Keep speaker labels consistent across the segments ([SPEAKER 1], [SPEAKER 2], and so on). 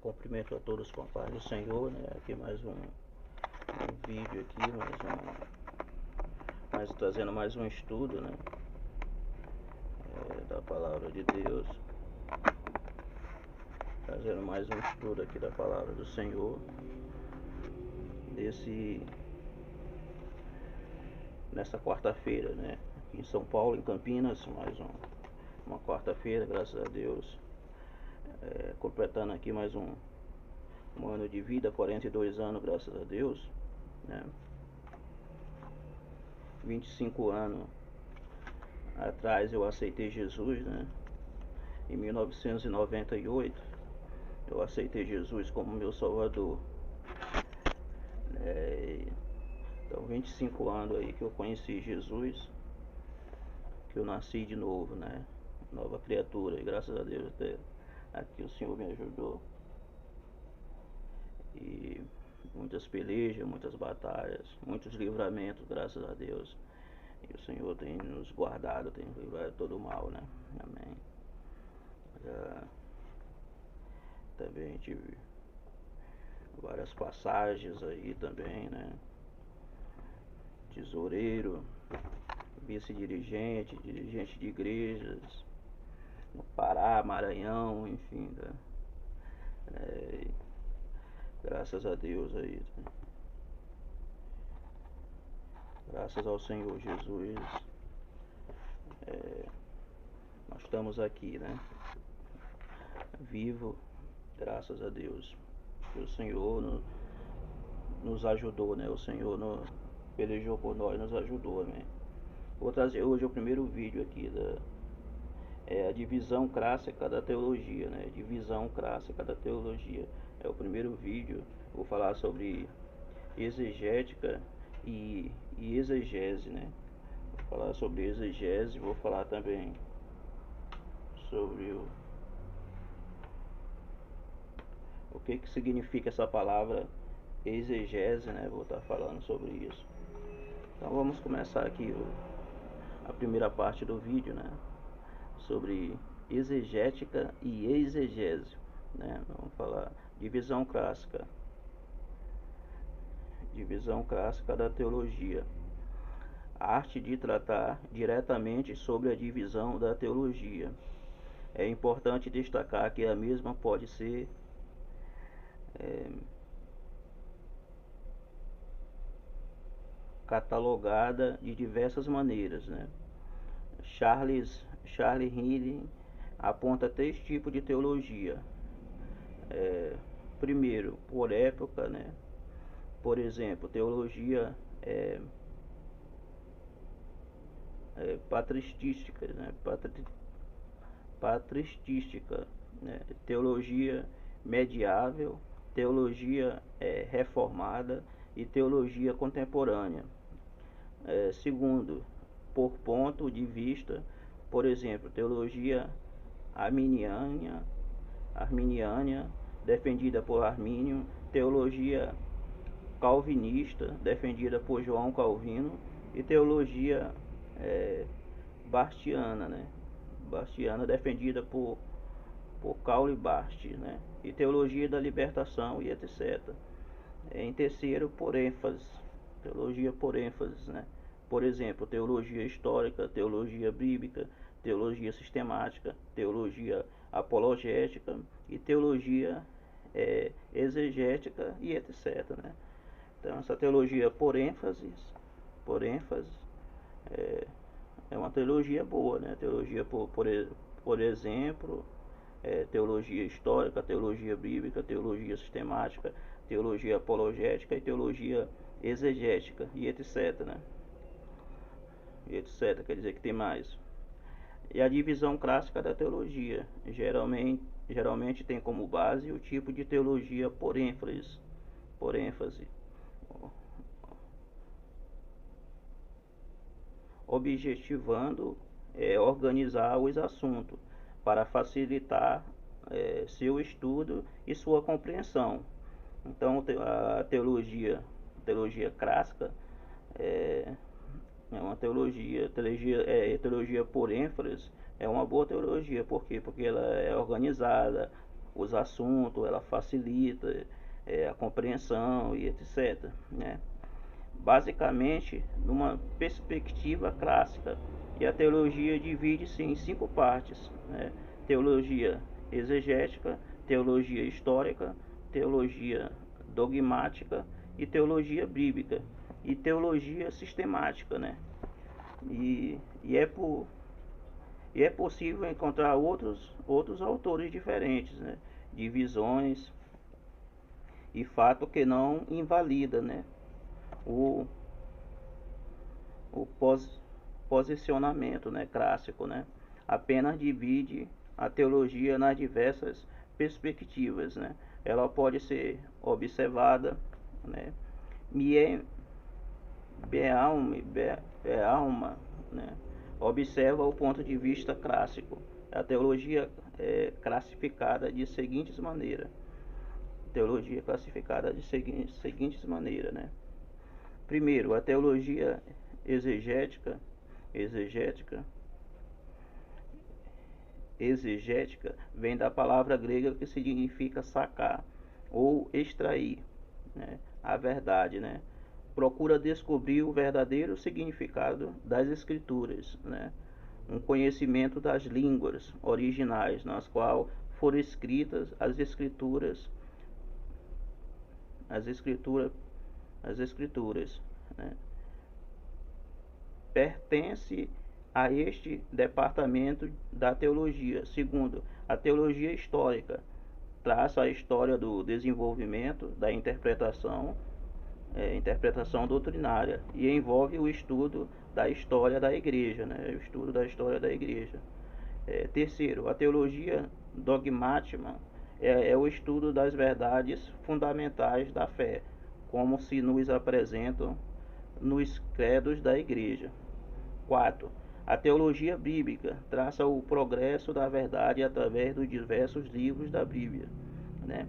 [SPEAKER 1] Cumprimento a todos com a paz do Senhor, né? Aqui mais um vídeo aqui, trazendo mais um estudo, né? Da palavra de Deus, trazendo mais um estudo aqui da palavra do Senhor, nessa quarta-feira, né? Aqui em São Paulo, em Campinas, uma quarta-feira, graças a Deus, completando aqui mais um ano de vida, 42 anos, graças a Deus, né? 25 anos atrás eu aceitei Jesus, né? Em 1998 eu aceitei Jesus como meu Salvador. Então 25 anos aí que eu conheci Jesus, que eu nasci de novo, né? Nova criatura, e graças a Deus até aqui o Senhor me ajudou. E muitas pelejas, muitas batalhas, muitos livramentos, graças a Deus. E o Senhor tem nos guardado, tem livrado todo o mal, né? Amém. Também tive várias passagens aí também, né? Tesoureiro, vice-dirigente, dirigente de igrejas, no Pará, Maranhão, enfim, graças a Deus aí, graças ao Senhor Jesus, nós estamos aqui, né? Vivo, graças a Deus, que o Senhor nos ajudou, né? O Senhor pelejou por nós, nos ajudou, amém. Vou trazer hoje o primeiro vídeo aqui a divisão clássica da teologia, né? Divisão clássica da teologia. É o primeiro vídeo. Vou falar sobre exegética e exegese, né? Vou falar sobre exegese, vou falar também sobre o que significa essa palavra exegese, né? Vou estar falando sobre isso. Então vamos começar aqui a primeira parte do vídeo, né? Sobre exegética e exegese, né? Vamos falar divisão clássica da teologia, a arte de tratar diretamente sobre a divisão da teologia. É importante destacar que a mesma pode ser catalogada de diversas maneiras, né? Charles Hillen aponta 3 tipos de teologia. Primeiro, por época, né? Por exemplo, teologia patrística, né? Né? Teologia medieval, teologia reformada e teologia contemporânea. Segundo, por ponto de vista, por exemplo, teologia arminiana, defendida por Armínio, teologia calvinista, defendida por João Calvino, e teologia bastiana, né? Bastiana, defendida por Karl Barth, né? E teologia da libertação e etc. Em terceiro, por ênfase, teologia por ênfase, né? Por exemplo, teologia histórica, teologia bíblica, teologia sistemática, teologia apologética e teologia exegética e etc, né? Então essa teologia por ênfase é uma teologia boa, né? Teologia por exemplo, teologia histórica, teologia bíblica, teologia sistemática, teologia apologética e teologia exegética e etc, né? E etc, quer dizer que tem mais. E a divisão clássica da teologia geralmente tem como base o tipo de teologia por ênfase, objetivando organizar os assuntos para facilitar seu estudo e sua compreensão. Então a teologia clássica é uma teologia por ênfase, é uma boa teologia. Por quê? Porque ela é organizada, os assuntos, ela facilita a compreensão e etc. Né? Basicamente, numa perspectiva clássica, e a teologia divide-se em 5 partes, né? Teologia exegética, teologia histórica, teologia dogmática e teologia bíblica e teologia sistemática, né? E é possível encontrar outros autores diferentes, né? De visões e fato que não invalida, né? o, o posicionamento, né, clássico, né? Apenas divide a teologia nas diversas perspectivas, né? Ela pode ser observada, né? Beauma, né? Observa o ponto de vista clássico. A teologia é classificada de seguintes maneiras. Teologia classificada de seguintes maneiras, né? Primeiro, a teologia exegética vem da palavra grega que significa sacar ou extrair, né, a verdade, né? Procura descobrir o verdadeiro significado das escrituras, né? Um conhecimento das línguas originais nas quais foram escritas as escrituras, né? Pertence a este departamento da teologia. Segundo, a teologia histórica traça a história do desenvolvimento da interpretação doutrinária e envolve o estudo da história da igreja, né? O estudo da história da igreja. Terceiro, a teologia dogmática é o estudo das verdades fundamentais da fé, como se nos apresentam nos credos da igreja. 4. A teologia bíblica traça o progresso da verdade através dos diversos livros da Bíblia, né?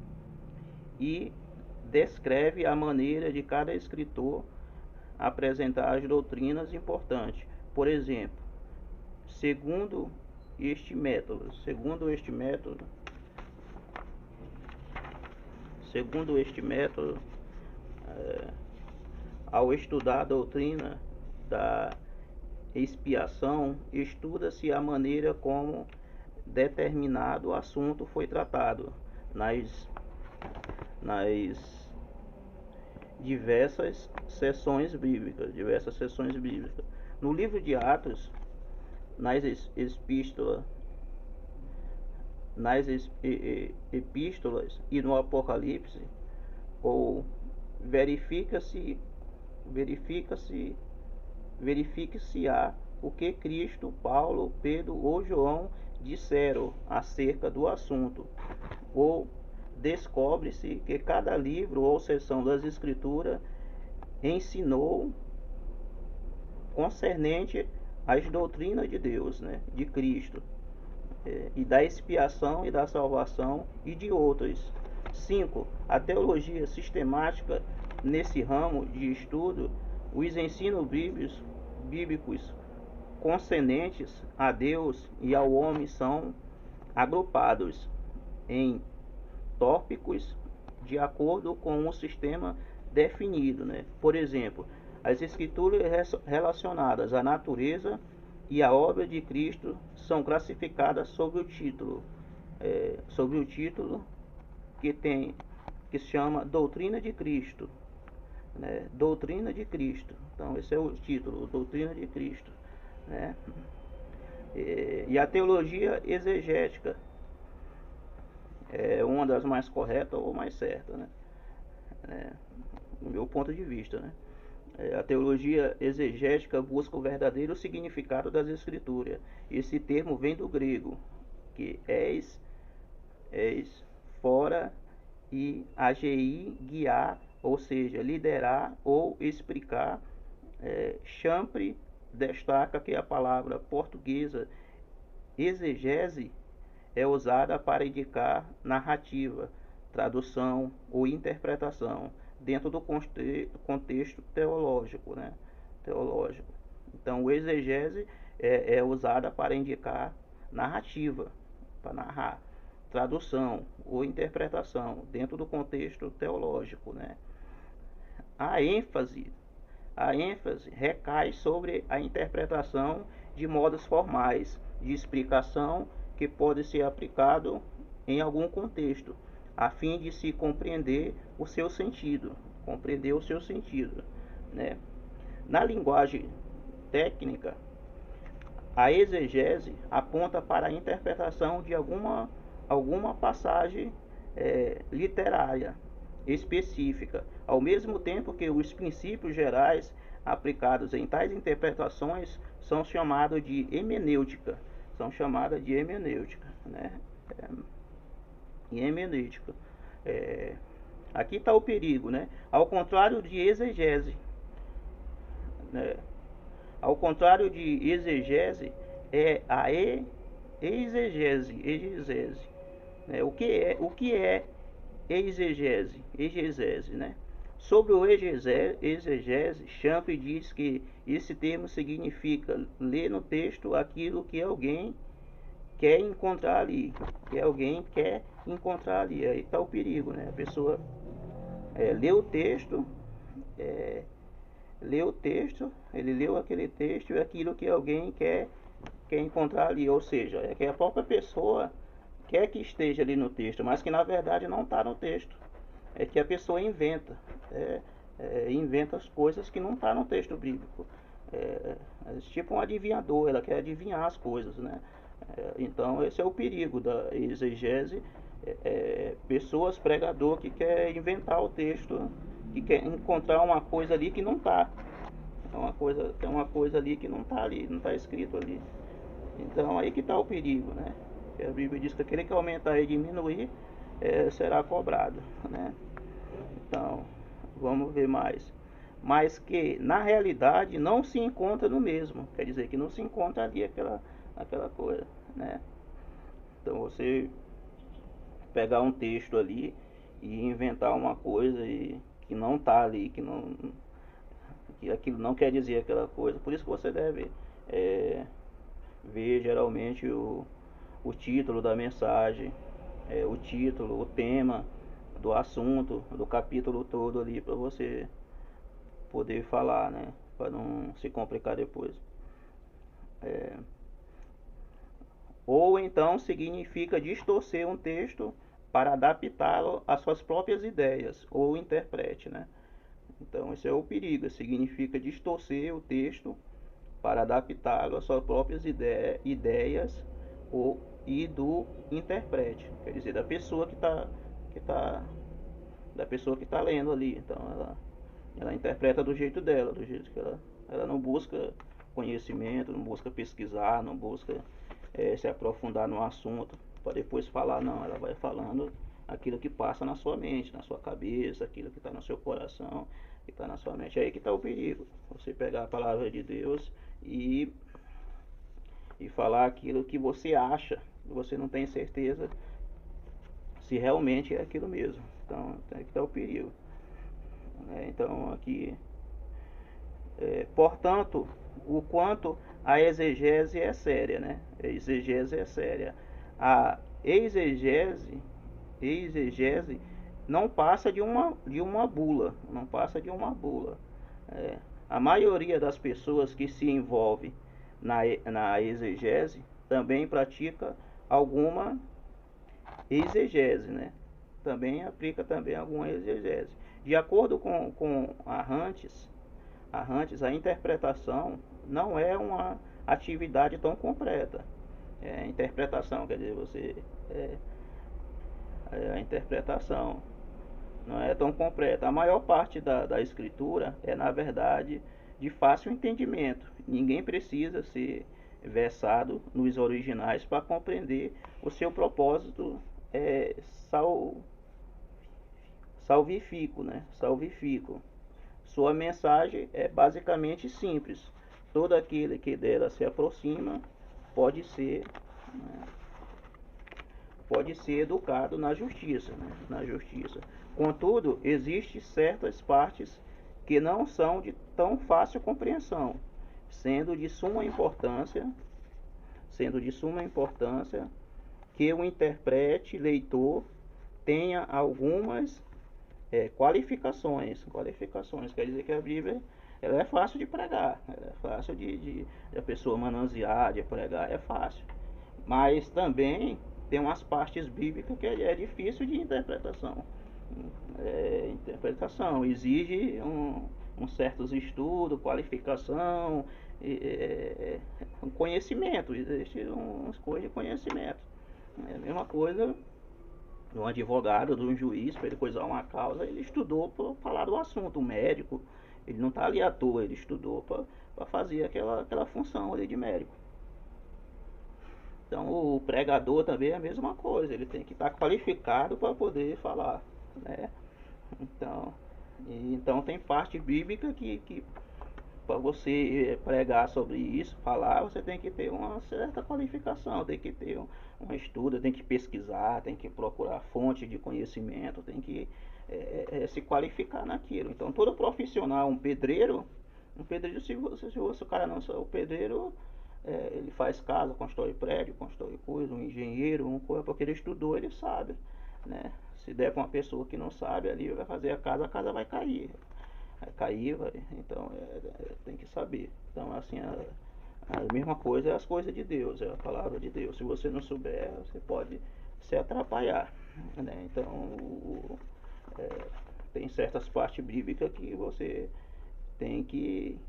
[SPEAKER 1] E descreve a maneira de cada escritor apresentar as doutrinas importantes. Por exemplo, segundo este método, ao estudar a doutrina da expiação, estuda-se a maneira como determinado assunto foi tratado nas diversas sessões bíblicas. No livro de Atos, nas epístolas e no Apocalipse, ou verifique-se-á o que Cristo, Paulo, Pedro ou João disseram acerca do assunto, ou descobre-se que cada livro ou seção das Escrituras ensinou concernente às doutrinas de Deus, né, de Cristo, e da expiação e da salvação e de outras. 5. A teologia sistemática, nesse ramo de estudo, os ensinos bíblicos concernentes a Deus e ao homem são agrupados em tópicos de acordo com um sistema definido, né? Por exemplo, as escrituras relacionadas à natureza e à obra de Cristo são classificadas sob o título que se chama Doutrina de Cristo, né? Doutrina de Cristo. Então esse é o título, Doutrina de Cristo, né? E a teologia exegética é uma das mais corretas ou mais certas, né? Do meu ponto de vista, né? A teologia exegética busca o verdadeiro significado das escrituras. Esse termo vem do grego, que eis, fora, e agei, guiar, ou seja, liderar ou explicar. Champre destaca que a palavra portuguesa exegese é usada para indicar narrativa, tradução ou interpretação dentro do contexto teológico, né? Então, o exegese é usada para indicar narrativa, para narrar. tradução ou interpretação dentro do contexto teológico, né? A ênfase recai sobre a interpretação de modos formais de explicação que pode ser aplicado em algum contexto, a fim de se compreender o seu sentido, né? Na linguagem técnica, a exegese aponta para a interpretação de alguma passagem literária específica, ao mesmo tempo que os princípios gerais aplicados em tais interpretações são chamados de hermenêutica, né? Hermenêutica. Aqui está o perigo, né? Ao contrário de exegese, né? Ao contrário de exegese, é a exegese, né? O que é exegese, né? Sobre o exegese, Champ diz que esse termo significa ler no texto aquilo que alguém quer encontrar ali, Aí está o perigo, né? A pessoa lê o texto, ele leu aquele texto e aquilo que alguém quer encontrar ali, ou seja, é que a própria pessoa quer que esteja ali no texto, mas que na verdade não está no texto. É que a pessoa inventa, inventa as coisas que não está no texto bíblico. Tipo um adivinhador, ela quer adivinhar as coisas, né? Então esse é o perigo da exegese, pessoas, pregador que quer inventar o texto, que quer encontrar uma coisa ali que não está. Tem uma coisa ali que não está ali, não está escrito ali. Então aí que está o perigo, né? A Bíblia diz que aquele que aumentar e diminuir será cobrado, né? Então, vamos ver mais. Mas que na realidade não se encontra no mesmo, quer dizer que não se encontra ali aquela coisa, né? Então você pegar um texto ali e inventar uma coisa que não está ali, que aquilo não quer dizer aquela coisa. Por isso que você deve ver geralmente o título da mensagem, o título, o tema do assunto, do capítulo todo ali, para você poder falar, né? Para não se complicar depois. Ou então significa distorcer um texto para adaptá-lo às suas próprias ideias, ou interprete, né? Então esse é o perigo, significa distorcer o texto para adaptá-lo às suas próprias ideias e do interprete, quer dizer, da pessoa que está lendo ali. Então ela interpreta do jeito dela, do jeito que ela não busca conhecimento, não busca pesquisar, não busca se aprofundar no assunto para depois falar, não, ela vai falando aquilo que passa na sua mente, na sua cabeça, aquilo que está no seu coração, que está na sua mente. É aí que está o perigo, você pegar a palavra de Deus e falar aquilo que você acha, você não tem certeza se realmente é aquilo mesmo. Então aí que está o perigo. Então aqui, portanto, o quanto a exegese é séria, né? A exegese é séria. A exegese não passa de uma bula, a maioria das pessoas que se envolve na exegese também pratica alguma exegese, né? Também aplica alguma exegese. De acordo com Arrantes, a interpretação não é uma atividade tão completa. A interpretação, quer dizer, a interpretação não é tão completa. A maior parte da escritura é, na verdade, de fácil entendimento. Ninguém precisa ser versado nos originais para compreender o seu propósito salvífico, né? Salvífico. Sua mensagem é basicamente simples. Todo aquele que dela se aproxima pode ser educado na justiça, né? Contudo, existem certas partes que não são de tão fácil compreensão, sendo de suma importância que o intérprete, leitor, tenha algumas qualificações. Qualificações quer dizer que a Bíblia ela é fácil de pregar, ela é fácil de a pessoa manusear, de pregar, é fácil. Mas também tem umas partes bíblicas que é difícil de interpretação. Interpretação exige um certos estudos, qualificação, um conhecimento, existe umas coisas de conhecimento. É a mesma coisa de um advogado, de um juiz, para ele coisar uma causa, ele estudou para falar do assunto, um médico, ele não está ali à toa, ele estudou para fazer aquela função ali de médico. Então o pregador também é a mesma coisa, ele tem que estar qualificado para poder falar, né? Então tem parte bíblica que para você pregar sobre isso, falar, você tem que ter uma certa qualificação, tem que ter um estudo, tem que pesquisar, tem que procurar fonte de conhecimento, tem que se qualificar naquilo. Então todo profissional, um pedreiro, se o cara não sabe, o pedreiro ele faz casa, constrói prédio, constrói coisa, um engenheiro, porque ele estudou, ele sabe, né? Se der para uma pessoa que não sabe ali, vai fazer a casa vai cair. Vai cair, então tem que saber. Então assim, a mesma coisa é as coisas de Deus, é a palavra de Deus. Se você não souber, você pode se atrapalhar, né? Então tem certas partes bíblicas que você tem que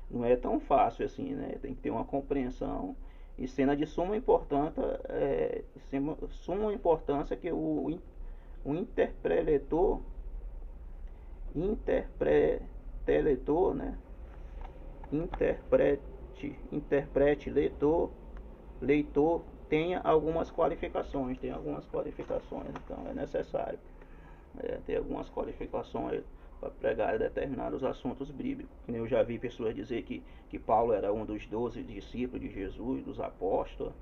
[SPEAKER 1] não é tão fácil assim, né? Tem que ter uma compreensão e cena de suma importância que o interprete, né? Interprete, leitor tenha algumas qualificações, então é necessário ter algumas qualificações para pregar determinados assuntos bíblicos. Eu já vi pessoas dizer que Paulo era um dos 12 discípulos de Jesus, dos apóstolos,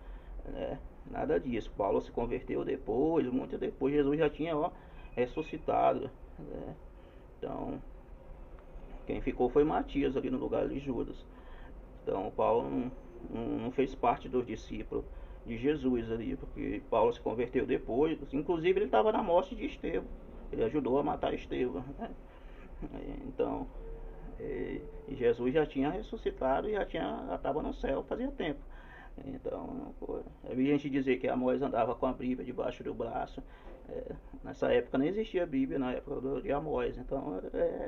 [SPEAKER 1] né? Nada disso. Paulo se converteu depois, muito depois. Jesus já tinha ressuscitado, né? Então, quem ficou foi Matias ali no lugar de Judas. Então, Paulo não fez parte dos discípulos de Jesus ali, porque Paulo se converteu depois. Inclusive, ele estava na morte de Estevão. Ele ajudou a matar Estevão, né? Então, Jesus já tinha ressuscitado e já estava no céu fazia tempo. Então, eu vi gente dizer que Amós andava com a Bíblia debaixo do braço. Nessa época não existia Bíblia, na época de Amós. Então,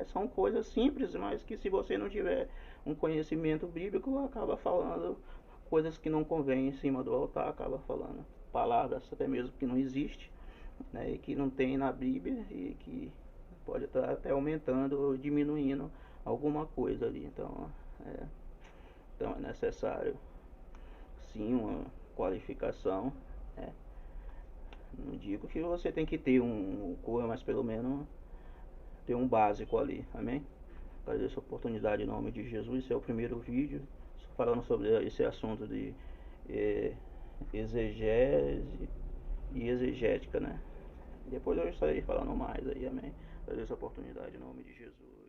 [SPEAKER 1] são coisas simples, mas que se você não tiver um conhecimento bíblico, acaba falando coisas que não convém em cima do altar, acaba falando palavras até mesmo que não existe, né, e que não tem na Bíblia e que pode estar até aumentando ou diminuindo alguma coisa ali. Então é necessário sim uma qualificação, né? Não digo que você tem que ter um curso, mas pelo menos ter um básico ali, amém? Agradeço a oportunidade em nome de Jesus. Esse é o primeiro vídeo falando sobre esse assunto de exegese e exegética, né? Depois eu estarei falando mais aí, amém? Agradeço a oportunidade em nome de Jesus.